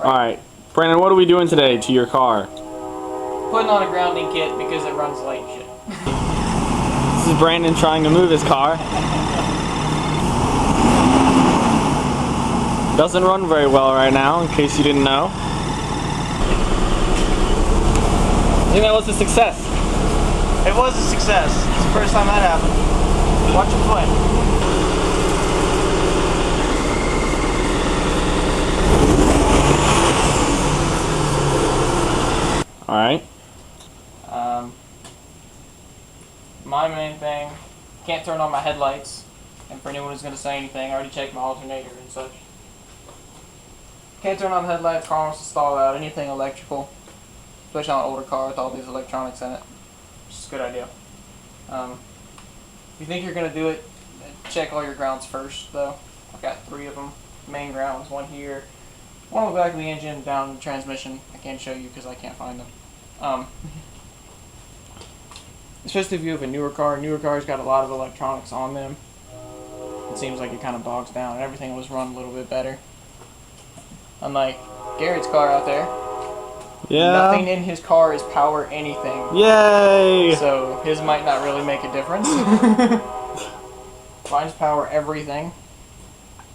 Alright, Brandon, what are we doing today to your car? Putting on a grounding kit because it runs late and shit. This is Brandon trying to move his car. Doesn't run very well right now, in case you didn't know. I think that was a success. It was a success. It's the first time that happened. Watch your foot. Alright. My main thing, can't turn on my headlights. And for anyone who's going to say anything, I already checked my alternator and such. Can't turn on the headlights, car wants to stall out, anything electrical. Especially on an older car with all these electronics in it. It's a good idea. If you think you're going to do it, check all your grounds first though. I've got 3 of them. Main grounds, one here. One on the back of the engine, down the transmission. I can't show you because I can't find them. Especially if you have a newer car. Newer cars got a lot of electronics on them. It seems like it kind of bogs down. Everything was run a little bit better. Unlike Garrett's car out there. Yeah. Nothing in his car is power anything. Yay! So his might not really make a difference. Mine's power everything.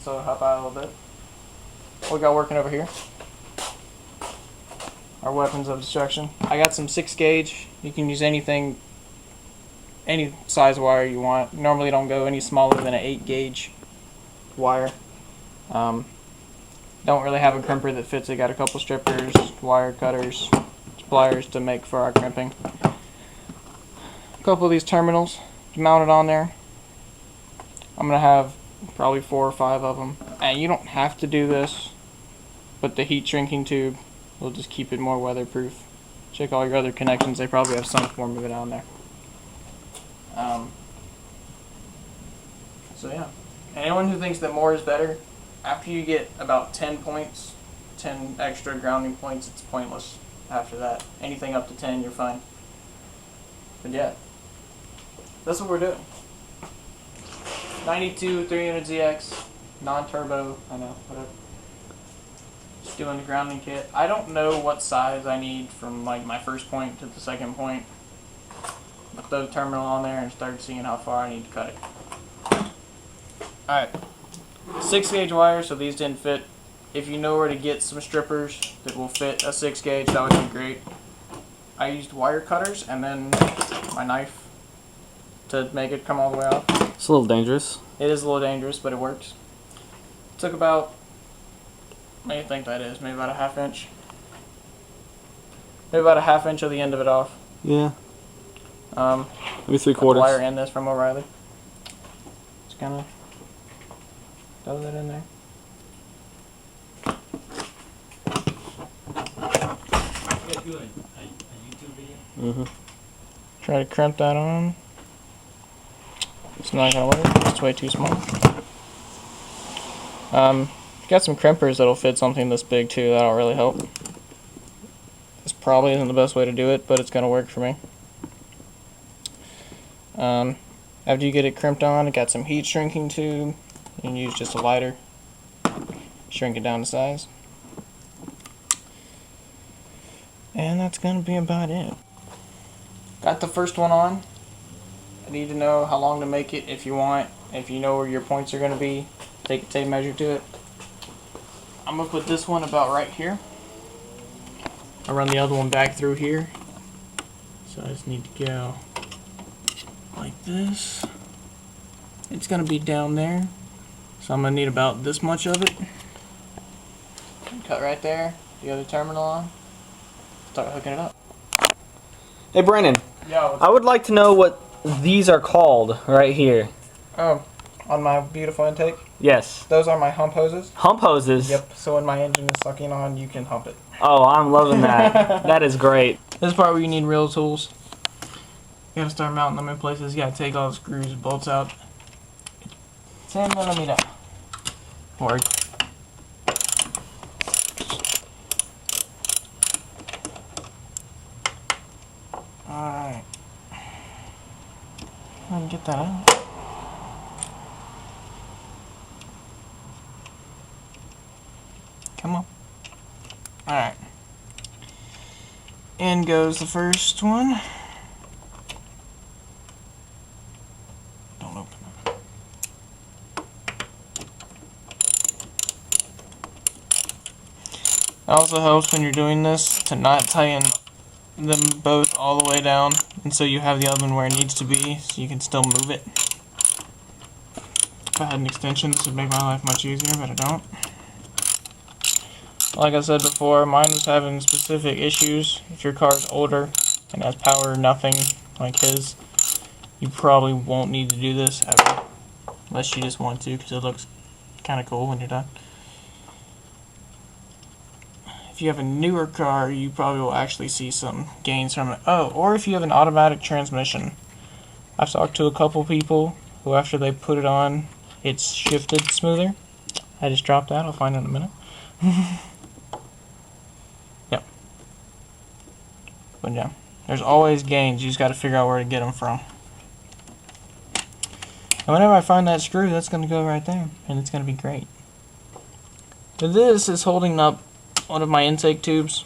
So it'll help out a little bit. What we got working over here? Our weapons of destruction. I got some 6 gauge. You can use anything, any size wire you want. Normally don't go any smaller than an 8 gauge wire. Don't really have a crimper that fits it. Got a couple strippers, wire cutters, pliers to make for our crimping. A couple of these terminals mounted on there. I'm going to have probably 4 or 5 of them. And you don't have to do this, but the heat shrinking tube will just keep it more weatherproof. Check all your other connections. They probably have some form of it on there. So yeah. Anyone who thinks that more is better, after you get about 10 points, 10 extra grounding points, it's pointless after that. Anything up to 10, you're fine. But yeah, that's what we're doing. 92 300ZX, non-turbo, I know, whatever. Just doing the grounding kit. I don't know what size I need from like my first point to the second point. But throw the terminal on there and start seeing how far I need to cut it. Alright. 6 gauge wire, so these didn't fit. If you know where to get some strippers that will fit a 6 gauge, that would be great. I used wire cutters and then my knife to make it come all the way out. It's a little dangerous. It is a little dangerous, but it works. It took about, what do you think that is? Maybe about a 1/2 inch? Maybe about a 1/2 inch of the end of it off. Yeah. Maybe 3/4. Wire in this from O'Reilly. Just kind of throw that in there. Try to crimp that on. It's not gonna work. It's way too small. Got some crimpers that'll fit something this big too. That'll really help. This probably isn't the best way to do it, but it's gonna work for me. After you get it crimped on, it got some heat shrinking tube. You can use just a lighter, shrink it down to size. And that's gonna be about it. Got the first one on. I need to know how long to make it if you want. If you know where your points are gonna be, take a tape measure to it. I'm gonna put this one about right here. I run the other one back through here. So I just need to go like this. It's gonna be down there. So I'm gonna need about this much of it. Cut right there, the other terminal on. Start hooking it up. Hey Brandon, Yo, I would like to know what these are called right here. oh, on my beautiful intake, Yes. those are my hump hoses. Hump hoses? Yep, so when my engine is sucking on, you can hump it. Oh, I'm loving that. That is great. This is part where you need real tools. You gotta start mounting them in places. You gotta take all the screws and bolts out. 10mm. Or alright. I can get that out. Come on. Alright. In goes the first one. Don't open it. It also helps when you're doing this to not tighten them both all the way down, and so you have the oven where it needs to be, so you can still move it. If I had an extension, this would make my life much easier, but I don't. Like I said before, mine was having specific issues. If your car's older and has power or nothing like his, you probably won't need to do this ever, unless you just want to, because it looks kind of cool when you're done. If you have a newer car, you probably will actually see some gains from it. Oh, or if you have an automatic transmission. I've talked to a couple people who, after they put it on, it's shifted smoother. I just dropped that. I'll find it in a minute. Yep. But yeah, there's always gains. You just got to figure out where to get them from. And whenever I find that screw, that's going to go right there, and it's going to be great. So this is holding up one of my intake tubes,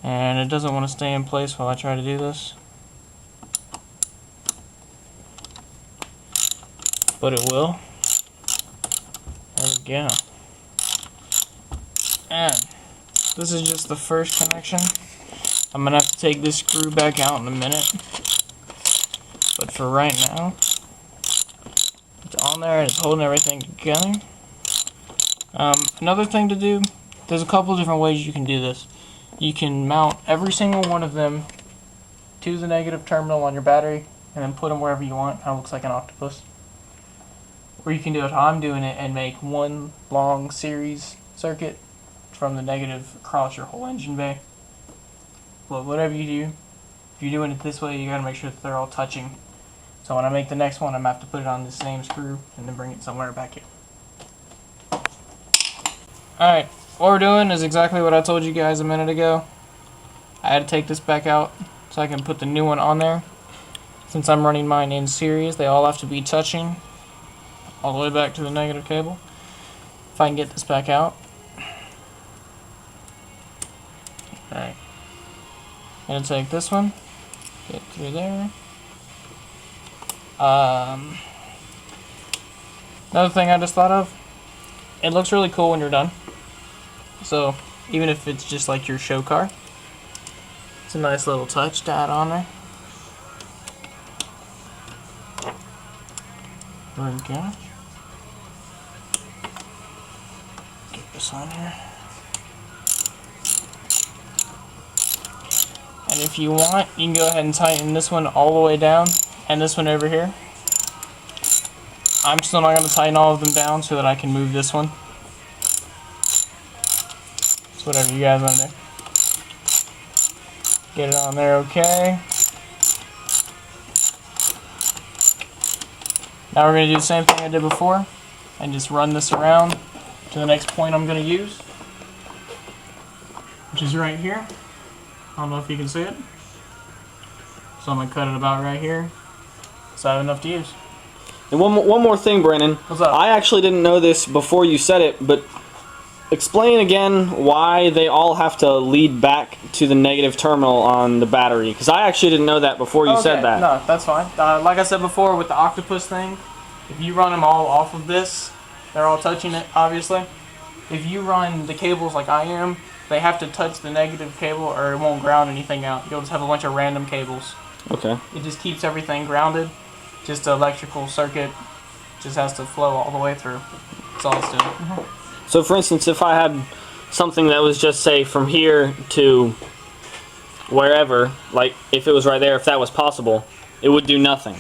and it doesn't want to stay in place while I try to do this, but it will. There we go. And this is just the first connection. I'm gonna have to take this screw back out in a minute, but for right now it's on there and it's holding everything together. Another thing to do, there's a couple different ways you can do this. You can mount every single one of them to the negative terminal on your battery and then put them wherever you want. It looks like an octopus. Or you can do it how I'm doing it and make one long series circuit from the negative across your whole engine bay. But whatever you do, if you're doing it this way, you gotta make sure that they're all touching. So when I make the next one, I'm gonna have to put it on the same screw and then bring it somewhere back here. Alright, what we're doing is exactly what I told you guys a minute ago. I had to take this back out so I can put the new one on there. Since I'm running mine in series, they all have to be touching all the way back to the negative cable. If I can get this back out. Alright. I'm going to take this one, get through there. Another thing I just thought of, it looks really cool when you're done. So, even if it's just like your show car, it's a nice little touch to add on there. There we go. Get this on here. And if you want, you can go ahead and tighten this one all the way down and this one over here. I'm still not going to tighten all of them down so that I can move this one. It's whatever you guys want to do. Get it on there okay. Now we're going to do the same thing I did before and just run this around to the next point I'm going to use, which is right here. I don't know if you can see it. So I'm going to cut it about right here so I have enough to use. And one more thing, Brandon. What's up? I actually didn't know this before you said it, but explain again why they all have to lead back to the negative terminal on the battery. Because I actually didn't know that before you said that. No, that's fine. Like I said before with the octopus thing, if you run them all off of this, they're all touching it, obviously. If you run the cables like I am, they have to touch the negative cable or it won't ground anything out. You'll just have a bunch of random cables. Okay. It just keeps everything grounded. Just the electrical circuit just has to flow all the way through. That's all it's doing. So for instance, if I had something that was just, say, from here to wherever, like if it was right there, if that was possible, it would do nothing.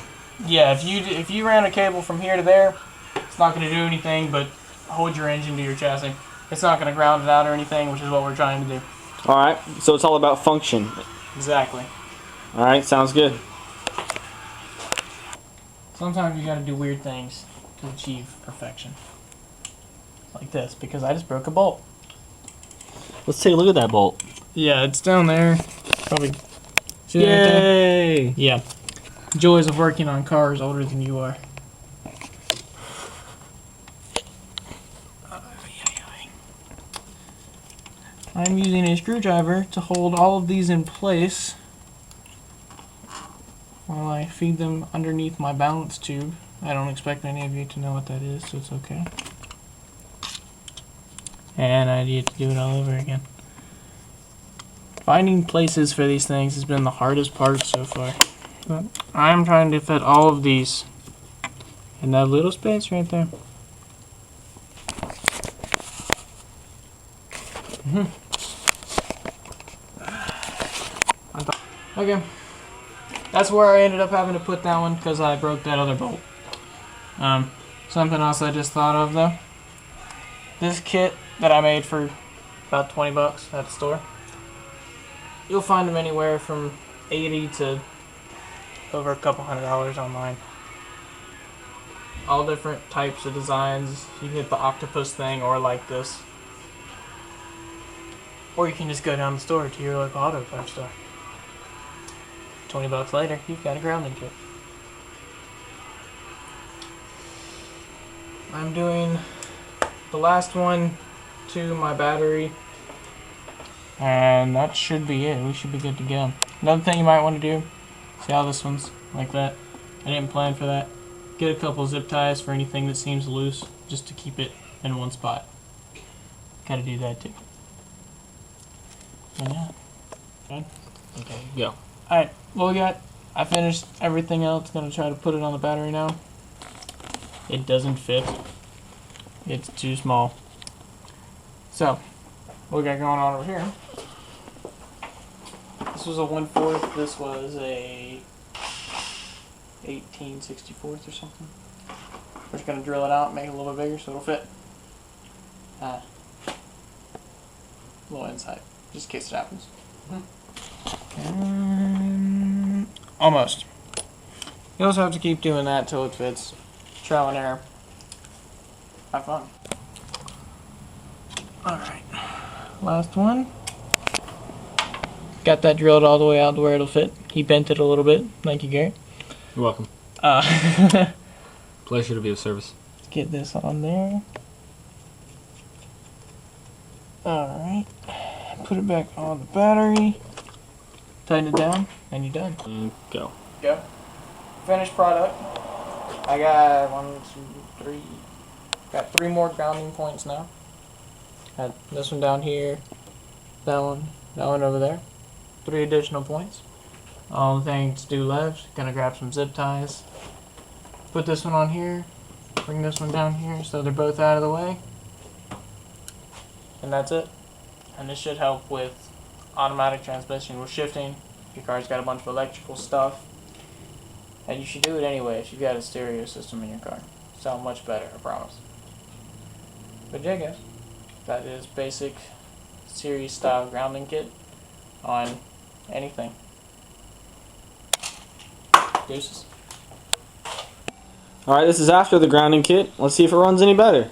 Yeah, if you ran a cable from here to there, it's not going to do anything but hold your engine to your chassis. It's not going to ground it out or anything, which is what we're trying to do. Alright, so it's all about function. Exactly. Alright, sounds good. Sometimes you got to do weird things to achieve perfection. Like this, because I just broke a bolt. Let's take a look at that bolt. Yeah, it's down there. Probably. See that right there? Yay! Yeah. Joys of working on cars older than you are. I'm using a screwdriver to hold all of these in place while I feed them underneath my balance tube. I don't expect any of you to know what that is, so it's okay. And I need to do it all over again. Finding places for these things has been the hardest part so far. But I'm trying to fit all of these in that little space right there. Okay. That's where I ended up having to put that one because I broke that other bolt. Something else I just thought of though. This kit that I made for about 20 bucks at the store. You'll find them anywhere from 80 to over a couple $100 online. All different types of designs. You can get the octopus thing or like this. Or you can just go down the store to your local auto parts store. 20 bucks later, you've got a grounding kit. I'm doing the last one to my battery. And that should be it. We should be good to go. Another thing you might want to do, see how this one's like that? I didn't plan for that. Get a couple zip ties for anything that seems loose, just to keep it in one spot. Gotta do that too. And yeah. Okay. Okay, go. Alright, well I finished everything else. Gonna try to put it on the battery now. It doesn't fit. It's too small. So, what we got going on over here? This was a 1/4. This was a 18/64 or something. We're just gonna drill it out, make it a little bit bigger so it'll fit. A little inside, just in case it happens. Almost. You also have to keep doing that till it fits. Trial and error. Have fun. Alright. Last one. Got that drilled all the way out to where it'll fit. He bent it a little bit. Thank you, Gary. You're welcome. Pleasure to be of service. Let's get this on there. Alright. Put it back on the battery. Tighten it down, and you're done. And go. Go. Finished product. I got 1, 2, 3. Got 3 more grounding points now. Got this one down here. That one over there. 3 additional points. All the thing to do left, gonna grab some zip ties. Put this one on here. Bring this one down here so they're both out of the way. And that's it. And this should help with automatic transmission with shifting. If your car's got a bunch of electrical stuff. And you should do it anyway if you've got a stereo system in your car. Sound much better, I promise. But yeah, guys, that is basic series style grounding kit on anything. Deuces. Alright, this is after the grounding kit. Let's see if it runs any better.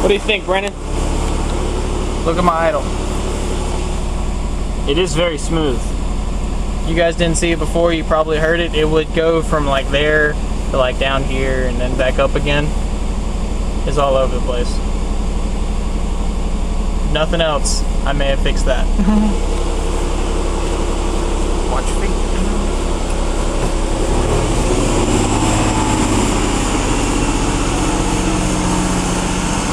What do you think, Brennan? Look at my idle. It is very smooth. You guys didn't see it before, you probably heard it. It would go from like there to like down here and then back up again. It's all over the place. Nothing else. I may have fixed that. Watch your feet.